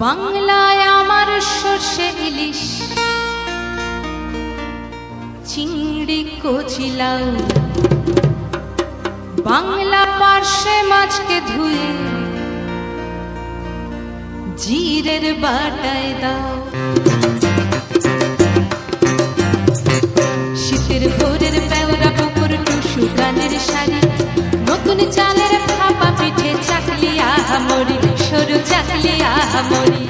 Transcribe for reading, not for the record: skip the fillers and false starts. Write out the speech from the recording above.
বাংলায় আমার সর্ষে ইলিশ, চিংড়ি কচি লাউ, বাংলা পার্শে মাছকে ধুয়ে জিরের বাটায় দাও। শীতের ভোরের পেওরা পুকুর টুসু গানের শাড়ি, নতুন চালের ভাপা পিঠে চাকলি আহামরি, সরু চাকলি আহামরি।